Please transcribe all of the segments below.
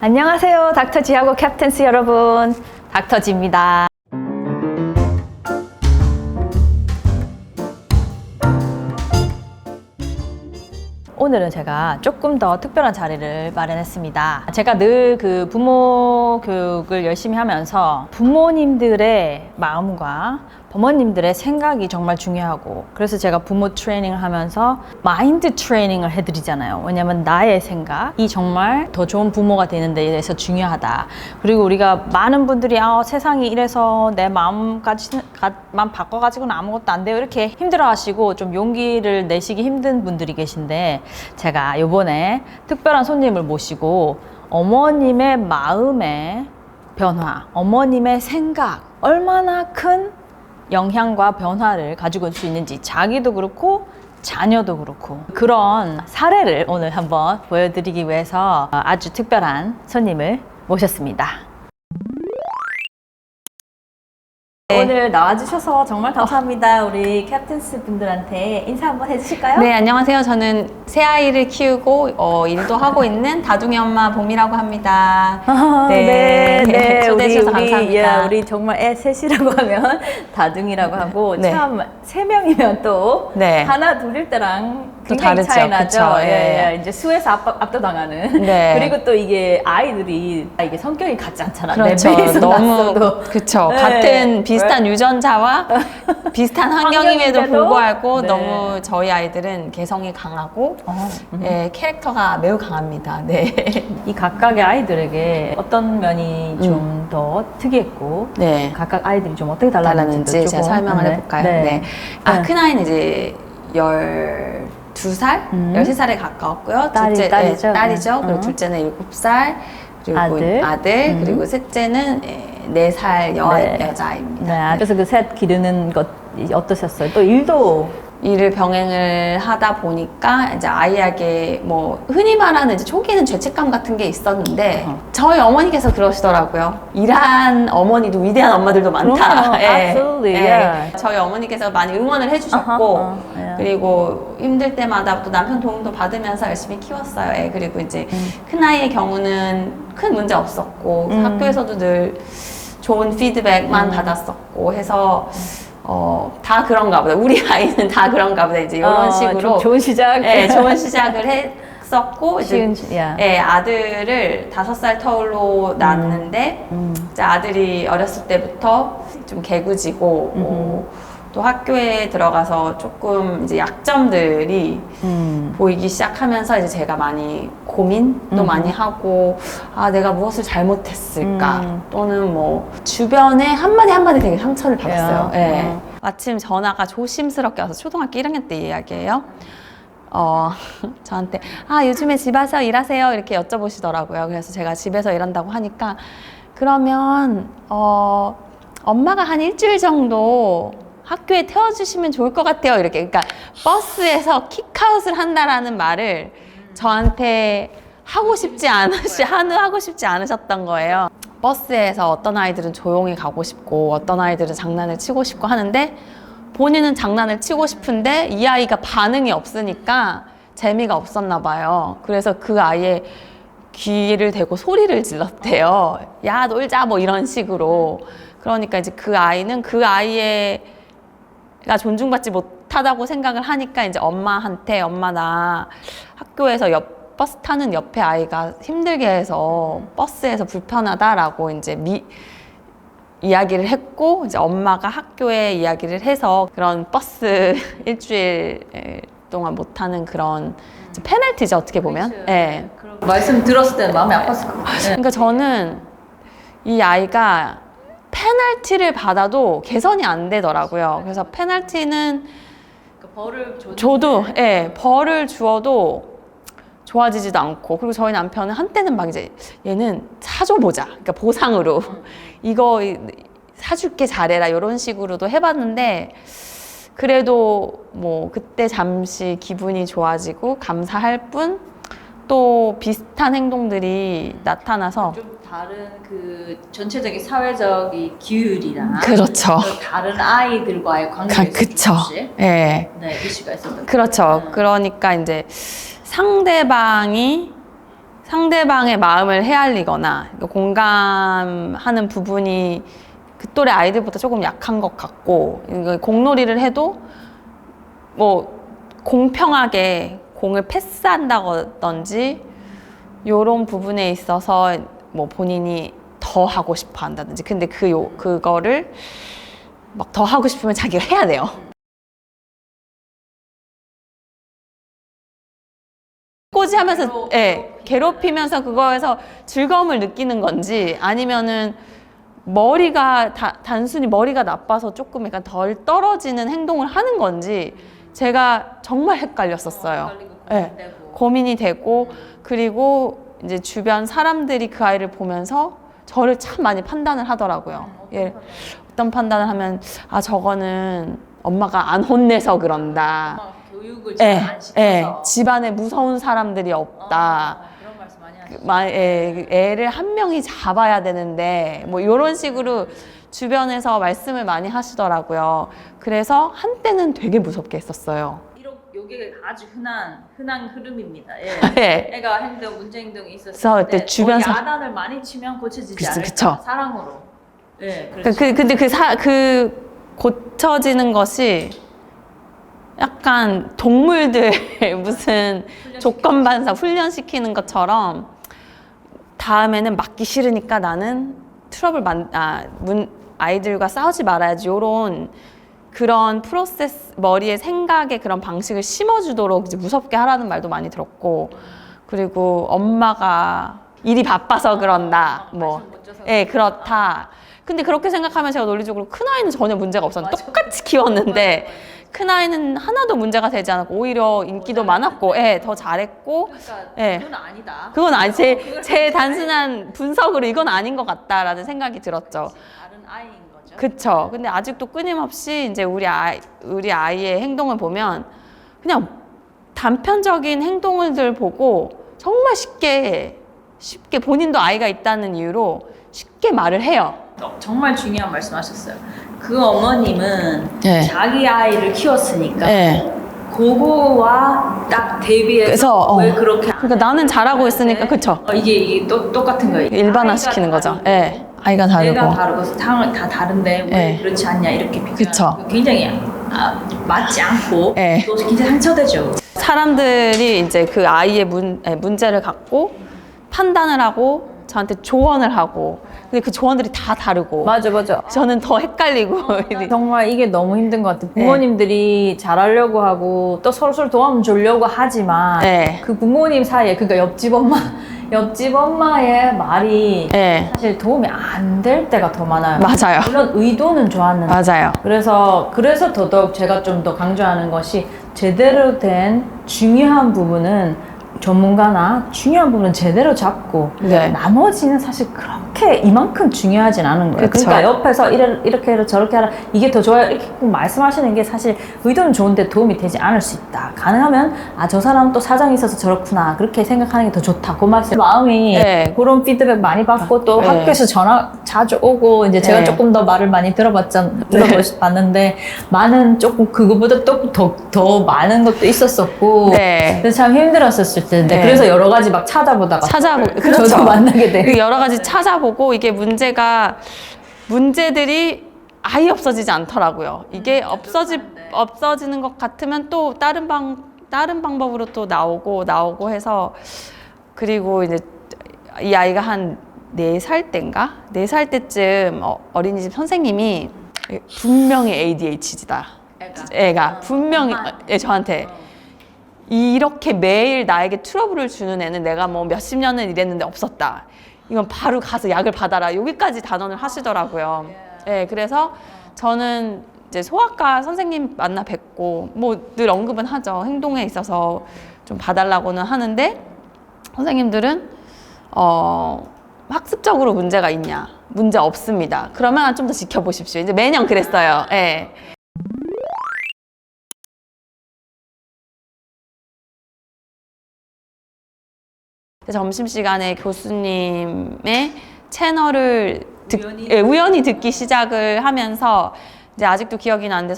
안녕하세요. 닥터지하고 캡틴스 여러분. 닥터지입니다. 오늘은 제가 조금 더 특별한 자리를 마련했습니다. 제가 늘 그 부모 교육을 열심히 하면서 부모님들의 마음과 부모님들의 생각이 정말 중요하고, 그래서 제가 부모 트레이닝을 하면서 마인드 트레이닝을 해드리잖아요. 왜냐면 나의 생각이 정말 더 좋은 부모가 되는 데 대해서 중요하다. 그리고 우리가 많은 분들이 세상이 이래서 내 마음 바꿔가지고는 아무것도 안 돼요, 이렇게 힘들어 하시고 좀 용기를 내시기 힘든 분들이 계신데, 제가 요번에 특별한 손님을 모시고 어머님의 마음의 변화, 어머님의 생각, 얼마나 큰 영향과 변화를 가지고 올 수 있는지, 자기도 그렇고 자녀도 그렇고, 그런 사례를 오늘 한번 보여드리기 위해서 아주 특별한 손님을 모셨습니다. 오늘 나와주셔서 정말 감사합니다. 우리 캡틴스 분들한테 인사 한번 해주실까요? 네, 안녕하세요. 저는 새 아이를 키우고 일도 하고 있는 다둥이 엄마 봄이라고 합니다. 네. 초대해 주셔서 감사합니다. 우리 정말 애 셋이라고 하면 다둥이라고 하고, 네. 참 세 명이면 또 네. 하나 둘일 때랑 또 굉장히 다르죠. 차이 나죠. 그쵸. 예. 이제 수에서 압도당하는. 네. 그리고 또 이게 아이들이 이게 성격이 같지 않잖아. 그렇죠. 내 배에서 너무 났어도. 그쵸. 네. 같은 비슷한 유전자와 비슷한 환경임에도 환경인데도? 불구하고 네. 너무 저희 아이들은 개성이 강하고 캐릭터가 매우 강합니다. 네. 이 각각의 아이들에게 어떤 면이 좀 더 특이했고, 네. 각각 아이들이 좀 어떻게 달랐는지 달랐는지 제가 설명을 해볼까요? 네. 큰 아이는 이제 12살, 13살에 가까웠고요. 딸이죠? 딸이죠. 그리고 둘째는 7살, 그리고 아들, 그리고 셋째는 4살 여자아이입니다. 네. 그래서 그 셋 기르는 것 어떠셨어요? 또 일도 일을 병행을 하다 보니까 이제 아이에게 뭐 흔히 말하는 이제 초기에는 죄책감 같은 게 있었는데 저희 어머니께서 그러시더라고요. 일한 어머니도 위대한 엄마들도 많다. Absolutely. Yeah. 저희 어머니께서 많이 응원을 해주셨고 그리고 힘들 때마다 또 남편 도움도 받으면서 열심히 키웠어요. 그리고 이제 큰 아이의 경우는 큰 문제 없었고 학교에서도 늘 좋은 피드백만 받았었고 해서 다 그런가 보다. 우리 아이는 다 그런가 보다. 이제 이런 식으로. 좋은 시작. 네, 좋은 시작을 했었고, 이제, yeah. 아들을 5살 터울로 낳았는데, 이제 아들이 어렸을 때부터 좀 개구지고, 또 학교에 들어가서 조금 이제 약점들이 보이기 시작하면서 이제 제가 많이 고민도 많이 하고, 내가 무엇을 잘못했을까? 또는 뭐, 주변에 한마디 되게 상처를 받았어요. 마침 전화가 조심스럽게 와서 초등학교 1학년 때 이야기예요. 저한테, 요즘에 집 와서 일하세요? 이렇게 여쭤보시더라고요. 그래서 제가 집에서 일한다고 하니까, 그러면, 엄마가 한 일주일 정도 학교에 태워주시면 좋을 것 같아요. 이렇게. 그러니까 버스에서 킥아웃을 한다라는 말을 저한테 하고 싶지 않으셨던 거예요. 버스에서 어떤 아이들은 조용히 가고 싶고 어떤 아이들은 장난을 치고 싶고 하는데 본인은 장난을 치고 싶은데 이 아이가 반응이 없으니까 재미가 없었나 봐요. 그래서 그 아이의 귀를 대고 소리를 질렀대요. 야, 놀자, 뭐 이런 식으로. 그러니까 이제 그 아이는 그 아이가 존중받지 못하다고 생각을 하니까 이제 엄마한테, 엄마 나 학교에서 버스 타는 옆에 아이가 힘들게 해서 버스에서 불편하다라고 이제 이야기를 했고, 이제 엄마가 학교에 이야기를 해서 그런 버스 일주일 동안 못 타는 그런 페널티죠, 어떻게 보면. 그렇죠. 네. 말씀 들었을 때는 마음이 아팠을 것 같아요. 그러니까 저는 이 아이가 페널티를 받아도 개선이 안 되더라고요. 그래서 페널티는 벌을 벌을 주어도 좋아지지도 않고, 그리고 저희 남편은 한때는 막 이제 얘는 사줘보자, 그러니까 보상으로 이거 사줄게 잘해라 이런 식으로도 해봤는데, 그래도 뭐 그때 잠시 기분이 좋아지고 감사할 뿐 또 비슷한 행동들이 나타나서 좀 다른 그 전체적인 사회적 이 기율이나 그렇죠. 다른 아이들과의 관계에서 그쵸. 예. 네, 이슈가 있었던 그렇죠. 그러니까 이제 상대방이 상대방의 마음을 헤아리거나 공감하는 부분이 그 또래 아이들보다 조금 약한 것 같고, 공놀이를 해도 뭐 공평하게 공을 패스한다든지 이런 부분에 있어서 뭐 본인이 더 하고 싶어 한다든지. 근데 그거를 막 더 하고 싶으면 자기가 해야 돼요. 꼬지하면서, 괴롭히면서 그거에서 즐거움을 느끼는 건지, 아니면은 머리가 단순히 머리가 나빠서 조금 약간 덜 떨어지는 행동을 하는 건지 제가 정말 헷갈렸었어요. 고민이 되고, 그리고 이제 주변 사람들이 그 아이를 보면서 저를 참 많이 판단을 하더라고요. 어떤 판단을 하면, 아, 저거는 엄마가 안 혼내서 그런다. 교육을 잘 안 시켜서. 집안에 무서운 사람들이 없다. 그런 말씀 많이 하시죠. 애를 한 명이 잡아야 되는데 뭐 이런 식으로 주변에서 말씀을 많이 하시더라고요. 그래서 한때는 되게 무섭게 했었어요. 이게 아주 흔한 흐름입니다. 애가 문제 행동이 그래서 있었을 그때 때 주변 야단을 많이 치면 고쳐지지 않을까. 그쵸. 사랑으로. 근데 그 고쳐지는 것이 약간 동물들 무슨 조건반사 훈련시키는 것처럼 다음에는 맞기 싫으니까 나는 트러블 아이들과 싸우지 말아야지, 요런 그런 프로세스, 머리에 생각에 그런 방식을 심어주도록 이제 무섭게 하라는 말도 많이 들었고, 그리고 엄마가 일이 바빠서 그런다, 그렇다. 근데 그렇게 생각하면 제가 논리적으로 큰아이는 전혀 문제가 없었는데 똑같이 키웠는데 큰아이는 하나도 문제가 되지 않았고 오히려 인기도 많았고 더 잘했고. 그건 아니다. 그건 아니, 제 단순한 분석으로 이건 아닌 것 같다라는 생각이 들었죠. 다른 아이인 거죠. 그쵸. 근데 아직도 끊임없이 이제 우리 아이의 행동을 보면 그냥 단편적인 행동을 보고 정말 쉽게 본인도 아이가 있다는 이유로 쉽게 말을 해요. 정말 중요한 말씀하셨어요. 그 어머님은 네. 자기 아이를 키웠으니까 네. 그거와 딱 대비해서 그래서 왜 그렇게 그러니까 나는 잘하고 있으니까. 그쵸. 이게 똑같은 거예요. 일반화시키는 거죠. 아이가 다르고. 내가 다르고 상황 다 다른데 왜 그렇지 않냐 이렇게 비교하는 굉장히 맞지 않고 또 굉장히 상처되죠. 사람들이 이제 그 아이의 문제를 갖고 판단을 하고 저한테 조언을 하고, 근데 그 조언들이 다 다르고. 맞아. 저는 더 헷갈리고. 정말 이게 너무 힘든 것 같아요. 부모님들이 잘하려고 하고 또 서로 도움 주려고 하지만 그 부모님 사이에, 그러니까 옆집 엄마의 말이 사실 도움이 안 될 때가 더 많아요. 맞아요. 물론 의도는 좋았는데. 맞아요. 그래서 더더욱 제가 좀 더 강조하는 것이, 제대로 된 중요한 부분은 전문가나 중요한 부분은 제대로 잡고 나머지는 사실 그렇게 이만큼 중요하진 않은 거예요. 그쵸. 그러니까 옆에서 이렇게 해라 저렇게 하라, 이게 더 좋아요, 이렇게 꼭 말씀하시는 게 사실 의도는 좋은데 도움이 되지 않을 수 있다. 가능하면 저 사람 또 사정이 있어서 저렇구나, 그렇게 생각하는 게 더 좋다. 그 말씀 마음이 그런 피드백 많이 받고 또 학교에서 전화 자주 오고, 이제 제가 조금 더 말을 많이 들어봤는데 많은 조금 그거보다 또 더 많은 것도 있었었고 그래서 참 힘들었었을 텐데 그래서 여러 가지 막 찾아보다가 그렇죠. 저도 만나게 돼. 여러 가지 찾아보고, 이게 문제들이 아예 없어지지 않더라고요. 이게 없어지는 것 같으면 또 다른 방법으로 또 나오고 해서. 그리고 이제 이 아이가 한 4살 때인가? 4살 때쯤 어린이집 선생님이 분명히 ADHD다. 애가 분명히 저한테 이렇게 매일 나에게 트러블을 주는 애는 내가 뭐 몇십 년을 일했는데 없었다. 이건 바로 가서 약을 받아라. 여기까지 단언을 하시더라고요. 그래서 저는 이제 소아과 선생님 만나 뵙고 뭐 늘 언급은 하죠. 행동에 있어서 좀 봐달라고는 하는데, 선생님들은 학습적으로 문제가 있냐? 문제 없습니다. 그러면 좀 더 지켜보십시오. 이제 매년 그랬어요. 점심시간에 교수님의 채널을 우연히 듣기 시작을 하면서, 이제 아직도 기억이 나는데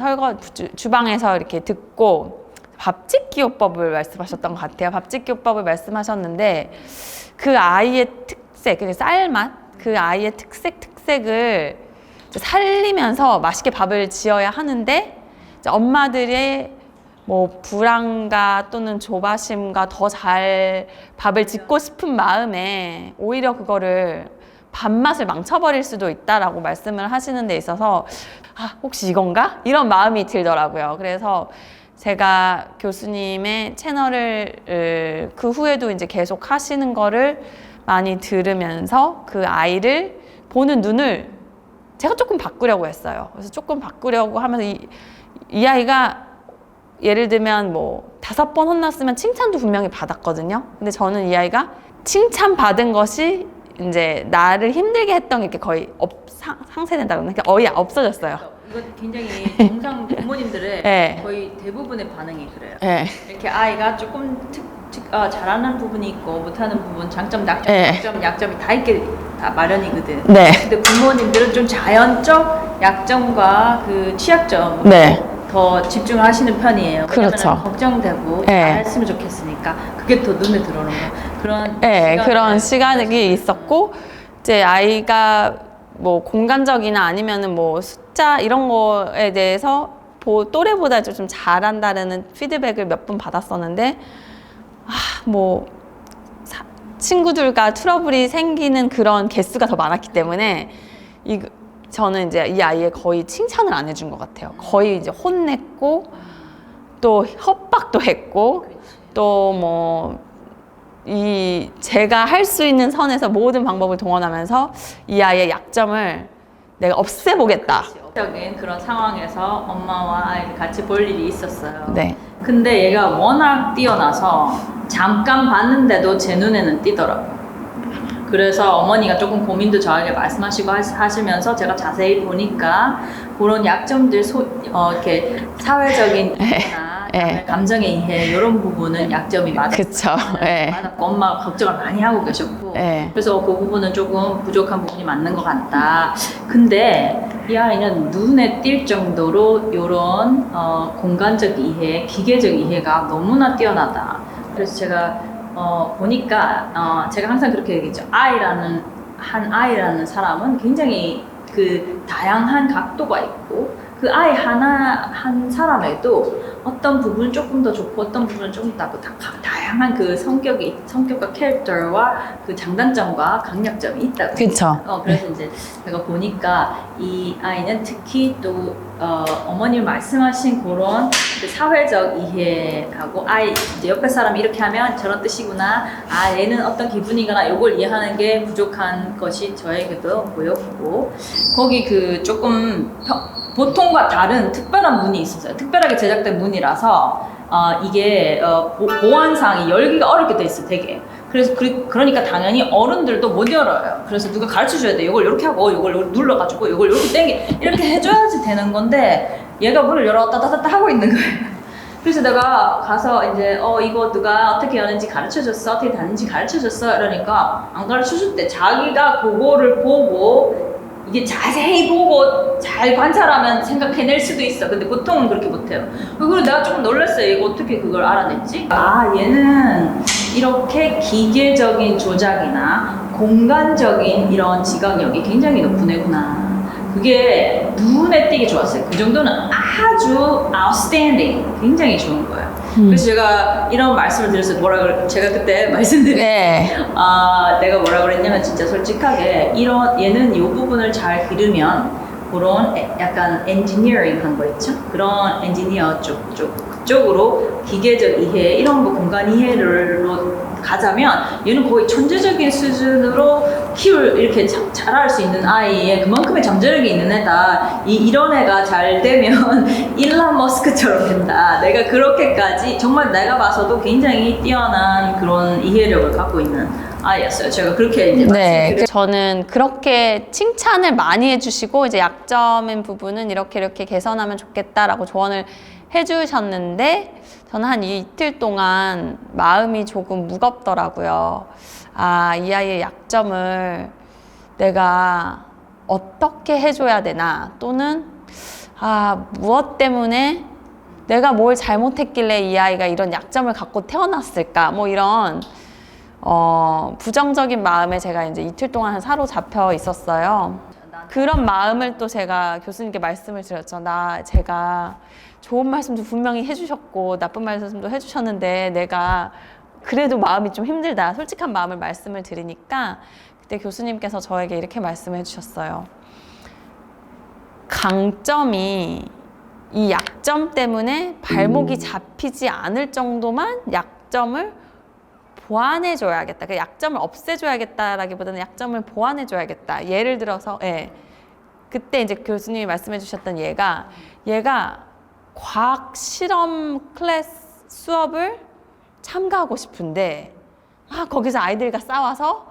주방에서 이렇게 듣고 밥짓기요법을 말씀하셨던 것 같아요. 밥짓기요법을 말씀하셨는데, 그 아이의 특색, 그 쌀맛, 그 아이의 특색을 살리면서 맛있게 밥을 지어야 하는데 이제 엄마들의 뭐 불안과 또는 조바심과 더 잘 밥을 짓고 싶은 마음에 오히려 그거를 밥맛을 망쳐버릴 수도 있다라고 말씀을 하시는 데 있어서 아, 혹시 이건가? 이런 마음이 들더라고요. 그래서 제가 교수님의 채널을 그 후에도 이제 계속 하시는 거를 많이 들으면서 그 아이를 보는 눈을 제가 조금 바꾸려고 했어요. 그래서 조금 바꾸려고 하면서 이 아이가 예를 들면 뭐 5번 혼났으면 칭찬도 분명히 받았거든요. 근데 저는 이 아이가 칭찬받은 것이 이제 나를 힘들게 했던 게 이렇게 거의 상쇄된다고 그러나 거의 없어졌어요. 이건 굉장히 정상 부모님들의 네. 거의 대부분의 반응이 그래요. 네. 이렇게 아이가 조금 잘하는 부분이 있고 못하는 부분, 장점, 약점, 네. 장점, 약점이 다 있게 다 마련이거든. 네. 근데 부모님들은 좀 자연적 약점과 그 취약점 네. 더 집중하시는 편이에요. 그렇죠. 왜냐면 걱정되고 네. 잘했으면 좋겠으니까 그게 더 눈에 들어오는 거. 그런 네, 시간을 그런 시간이 있었고 이제 아이가 뭐 공간적이나 아니면은 뭐 숫자 이런 거에 대해서 또래보다 좀 잘한다는 피드백을 몇 번 받았었는데 뭐 친구들과 트러블이 생기는 그런 개수가 더 많았기 때문에 저는 이제 이 아이의 거의 칭찬을 안 해준 것 같아요. 거의 이제 혼냈고 또 협박도 했고 또 뭐 제가 할 수 있는 선에서 모든 방법을 동원하면서 이 아이의 약점을 내가 없애보겠다. 적인 그런 상황에서 엄마와 아이를 같이 볼 일이 있었어요. 네. 근데 얘가 워낙 뛰어나서 잠깐 봤는데도 제 눈에는 띄더라고요. 그래서 어머니가 조금 고민도 저에게 말씀하시고 하시면서 제가 자세히 보니까 그런 약점들 이렇게 사회적인 이해나 네. 감정의 이해 이런 부분은 약점이 많았어요. 그쵸. 네. 많았고 엄마가 걱정을 많이 하고 계셨고 네. 그래서 그 부분은 조금 부족한 부분이 맞는 것 같다. 근데 이 아이는 눈에 띌 정도로 이런 공간적 이해, 기계적 이해가 너무나 뛰어나다. 그래서 제가 보니까 제가 항상 그렇게 얘기했죠. 아이라는 사람은 굉장히 그 다양한 각도가 있고 그 아이 한 사람에도 어떤 부분은 조금 더 좋고 어떤 부분은 조금 더 다양한 그 성격과 캐릭터와 그 장단점과 강력점이 있다고. 그쵸. 그래서 이제 제가 보니까 이 아이는 특히 또 어머님 말씀하신 그런 그 사회적 이해하고 이제 옆에 사람이 이렇게 하면 저런 뜻이구나. 얘는 어떤 기분이거나 이걸 이해하는 게 부족한 것이 저에게도 보였고 거기 그 조금 보통과 다른 특별한 문이 있었어요. 특별하게 제작된 문이라서 이게 보안상이 열기가 어렵게 돼 있어, 되게. 그래서 그러니까 당연히 어른들도 못 열어요. 그래서 누가 가르쳐 줘야 돼. 이걸 이렇게 하고 이걸 눌러가지고 이걸 이렇게 이렇게 해줘야지 되는 건데 얘가 문을 열어 따다다다 하고 있는 거예요. 그래서 내가 가서 이제 이거 누가 어떻게 여는지 가르쳐 줬어, 어떻게 닫는지 가르쳐 줬어 이러니까 안 가르쳐 줬대. 자기가 그거를 보고 이게 자세히 보고 잘 관찰하면 생각해낼 수도 있어. 근데 보통은 그렇게 못해요. 그리고 내가 조금 놀랐어요. 이거 어떻게 그걸 알아냈지? 얘는 이렇게 기계적인 조작이나 공간적인 이런 지각력이 굉장히 높은 애구나. 그게 눈에 띄게 좋았어요. 그 정도는 아주 outstanding, 굉장히 좋은 거예요. 그래서 제가 이런 말씀을 드려서 제가 그때 말씀드린 내가 뭐라 그랬냐면 진짜 솔직하게 얘는 이 부분을 잘 기르면 그런 약간 엔지니어링 한 거 있죠? 그런 엔지니어 쪽으로 기계적 이해 이런 거 공간 이해로 가자면 얘는 거의 천재적인 수준으로 이렇게 자랄 수 있는 아이에 그만큼의 잠재력이 있는 애다. 이런 애가 잘 되면 일론 머스크처럼 된다. 내가 그렇게까지 정말 내가 봐서도 굉장히 뛰어난 그런 이해력을 갖고 있는 아이였어요. 제가 그렇게 이제 네, 저는 그렇게 칭찬을 많이 해주시고 이제 약점인 부분은 이렇게 개선하면 좋겠다라고 조언을 해주셨는데 저는 한 이틀 동안 마음이 조금 무겁더라고요. 이 아이의 약점을 내가 어떻게 해줘야 되나 또는 무엇 때문에 내가 뭘 잘못했길래 이 아이가 이런 약점을 갖고 태어났을까 뭐 이런 부정적인 마음에 제가 이제 이틀 동안 사로잡혀 있었어요. 그런 마음을 또 제가 교수님께 말씀을 드렸죠. 제가 좋은 말씀도 분명히 해주셨고 나쁜 말씀도 해주셨는데 내가 그래도 마음이 좀 힘들다. 솔직한 마음을 말씀을 드리니까 그때 교수님께서 저에게 이렇게 말씀해 주셨어요. 강점이 이 약점 때문에 발목이 잡히지 않을 정도만 약점을 보완해줘야겠다. 그 약점을 없애줘야겠다라기보다는 약점을 보완해줘야겠다. 예를 들어서, 그때 이제 교수님이 말씀해 주셨던 얘가 과학 실험 클래스 수업을 참가하고 싶은데, 거기서 아이들과 싸워서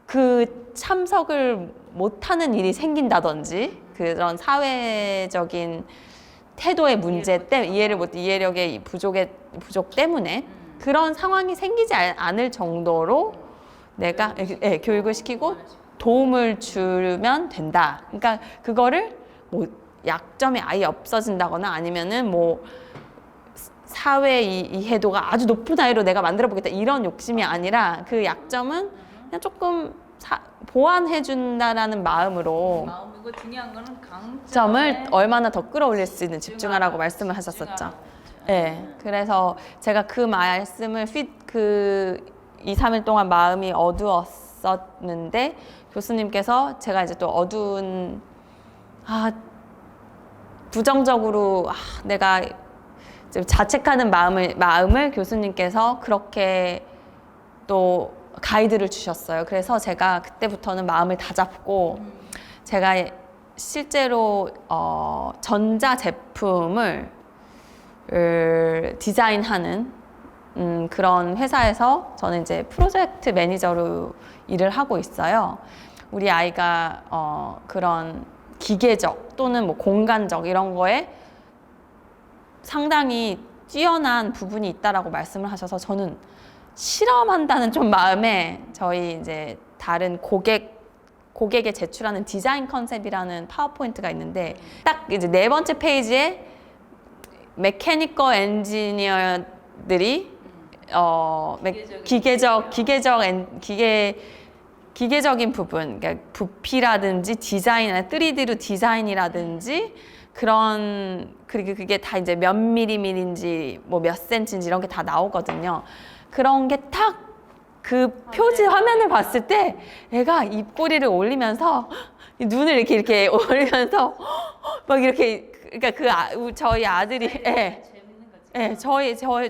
그 참석을 못하는 일이 생긴다든지, 그런 사회적인 태도의 문제 때문에, 이해력의 부족 때문에 그런 상황이 생기지 않을 정도로 내가 교육을 시키고 도움을 주면 된다. 그러니까 그거를 뭐 약점이 아예 없어진다거나 아니면은 뭐 사회 이해도가 아주 높은 아이로 내가 만들어 보겠다 이런 욕심이 아니라 그 약점은 그냥 조금 보완해 준다라는 마음으로 마음이고 중요한 거는 강점을 얼마나 더 끌어올릴 수 있는 집중하라고 말씀을 하셨었죠. 네, 그래서 제가 그 말씀을 2, 3일 동안 마음이 어두웠었는데 교수님께서 제가 이제 또 어두운 부정적으로 내가 자책하는 마음을 교수님께서 그렇게 또 가이드를 주셨어요. 그래서 제가 그때부터는 마음을 다잡고 제가 실제로 전자 제품을 디자인하는 그런 회사에서 저는 이제 프로젝트 매니저로 일을 하고 있어요. 우리 아이가 그런 기계적 또는 뭐 공간적 이런 거에 상당히 뛰어난 부분이 있다라고 말씀을 하셔서 저는 실험한다는 좀 마음에 저희 이제 다른 고객에 제출하는 디자인 컨셉이라는 파워포인트가 있는데 딱 이제 4번째 페이지에 메케니컬 엔지니어들이 기계적인 부분, 그러니까 부피라든지 디자인, 3D로 디자인이라든지 그리고 그게 다 이제 몇 밀리미터인지 뭐 몇 센치인지 이런 게 다 나오거든요. 그런 게 딱 그 표지 화면을 봤을 때 애가 입꼬리를 올리면서 눈을 이렇게 올리면서 막 이렇게 그러니까 저희 아들이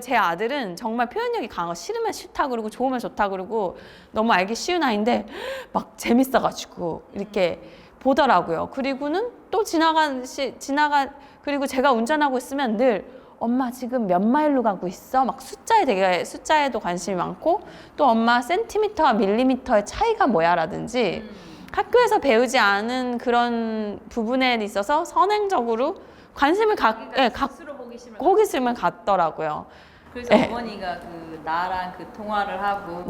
제 아들은 정말 표현력이 강하고 싫으면 싫다 그러고 좋으면 좋다 그러고 너무 알기 쉬운 아이인데 막 재밌어가지고 이렇게 보더라고요. 그리고는 또 그리고 제가 운전하고 있으면 늘 엄마 지금 몇 마일로 가고 있어? 막 숫자에도 관심이 많고 또 엄마 센티미터와 밀리미터의 차이가 뭐야? 라든지 학교에서 배우지 않은 그런 부분에 있어서 선행적으로 관심을 호기심을 갖더라고요. 그래서 어머니가 나랑 통화를 하고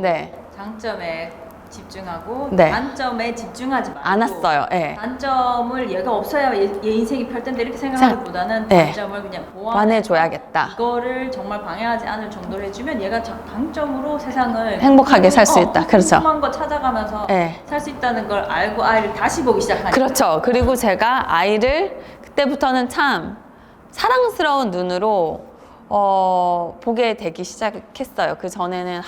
장점에 집중하고 단점에 집중하지 말고 않았어요. 단점을 얘가 없어야 얘 인생이 펼텐데 이렇게 생각하기보다는 단점을 그냥 보완해줘야겠다. 이거를 정말 방해하지 않을 정도로 해주면 얘가 강점으로 세상을 행복하게 살 수 있다. 그렇죠. 궁금한 거 찾아가면서 살 수 있다는 걸 알고 아이를 다시 보기 시작하니까. 그렇죠. 그리고 제가 아이를 그때부터는 참 사랑스러운 눈으로 보게 되기 시작했어요. 그 전에는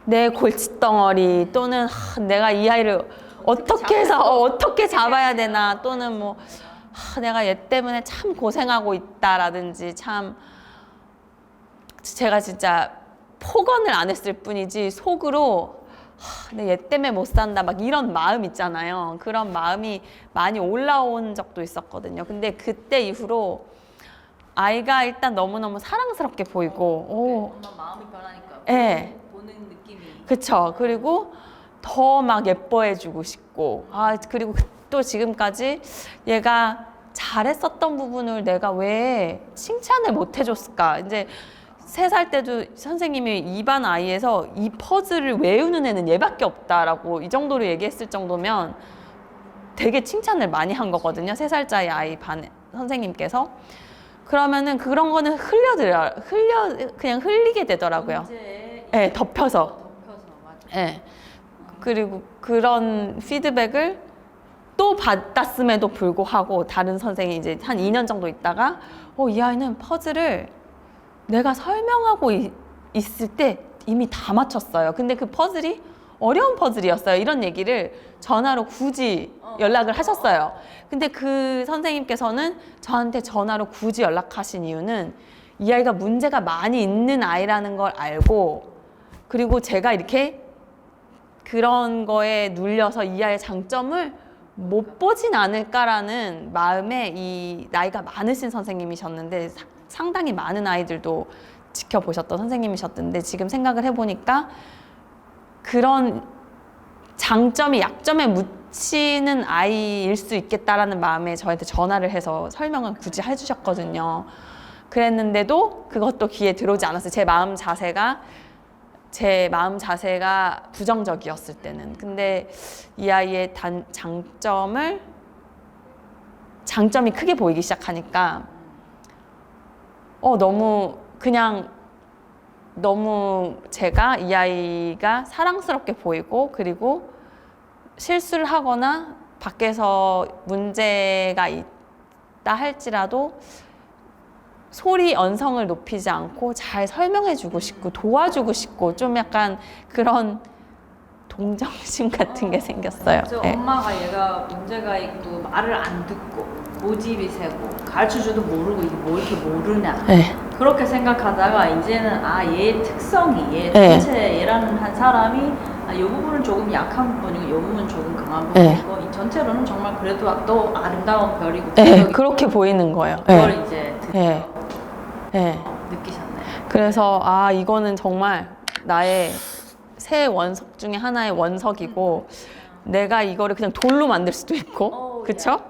내 골칫덩어리 또는 내가 이 아이를 어떻게 해서 어떻게 잡아야 되나 또는 뭐 내가 얘 때문에 참 고생하고 있다라든지 참 제가 진짜 폭언을 안 했을 뿐이지 속으로 얘 때문에 못 산다 막 이런 마음 있잖아요. 그런 마음이 많이 올라온 적도 있었거든요. 근데 그때 이후로 아이가 일단 너무너무 사랑스럽게 보이고 엄마 마음이 변하니까 보는 느낌이 그쵸. 그리고 더 막 예뻐해주고 싶고 그리고 또 지금까지 얘가 잘했었던 부분을 내가 왜 칭찬을 못 해줬을까. 이제 3살 때도 선생님이 2반 아이에서 이 퍼즐을 외우는 애는 얘밖에 없다라고 이 정도로 얘기했을 정도면 되게 칭찬을 많이 한 거거든요. 3살짜리 아이 반 선생님께서. 그러면은 그런 거는 그냥 흘리게 되더라고요. 덮여서. 예. 그리고 그런 피드백을 또 받았음에도 불구하고 다른 선생님이 이제 한 2년 정도 있다가 이 아이는 퍼즐을 내가 설명하고 있을 때 이미 다 맞췄어요. 근데 그 퍼즐이 어려운 퍼즐이었어요. 이런 얘기를 전화로 굳이 연락을 하셨어요. 근데 그 선생님께서는 저한테 전화로 굳이 연락하신 이유는 이 아이가 문제가 많이 있는 아이라는 걸 알고, 그리고 제가 이렇게 그런 거에 눌려서 이 아이의 장점을 못 보진 않을까라는 마음에 이 나이가 많으신 선생님이셨는데 상당히 많은 아이들도 지켜보셨던 선생님이셨는데 지금 생각을 해보니까 그런 장점이 약점에 묻히는 아이일 수 있겠다라는 마음에 저한테 전화를 해서 설명을 굳이 해주셨거든요. 그랬는데도 그것도 귀에 들어오지 않았어요. 제 마음 자세가 부정적이었을 때는. 근데 이 아이의 장점이 크게 보이기 시작하니까 너무 제가 이 아이가 사랑스럽게 보이고, 그리고 실수를 하거나 밖에서 문제가 있다 할지라도 소리 언성을 높이지 않고 잘 설명해주고 싶고 도와주고 싶고 좀 약간 그런 동정심 같은 게 생겼어요. 네. 엄마가 얘가 문제가 있고 말을 안 듣고 고집이 세고 가르쳐줘도 모르고 이게 뭐 이렇게 모르냐. 네. 그렇게 생각하다가 이제는 얘의 특성이 얘 네. 전체 얘라는 한 사람이 이 부분은 조금 약한 부분이고 이 부분은 조금 강한 부분이고 이 전체로는 정말 그래도 또 아름다운 별이고 네, 그렇게 보이는 거예요. 그걸 네. 이제 네. 네. 느끼셨나요? 그래서 이거는 정말 나의 새 원석 중에 하나의 원석이고 내가 이거를 그냥 돌로 만들 수도 있고 그쵸?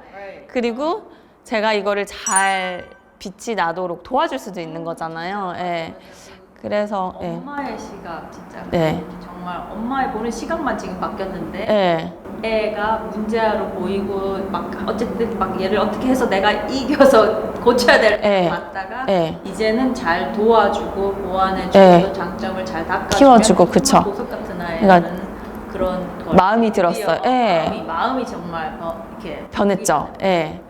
그리고 제가 이거를 잘 빛이 나도록 도와줄 수도 있는 거잖아요. 예. 그래서 엄마의 시각 진짜 네. 정말 엄마의 보는 시각만 지금 바뀌었는데 예. 애가 문제로 보이고 막 어쨌든 막 얘를 어떻게 해서 내가 이겨서 고쳐야 될 것 같다가 이제는 잘 도와주고 보완해주고 장점을 잘 닦아주면 키워주고 그쵸. 보석 같은 아이라는 그런 마음이 들었어요. 마음이 정말 이렇게 변했죠. 예.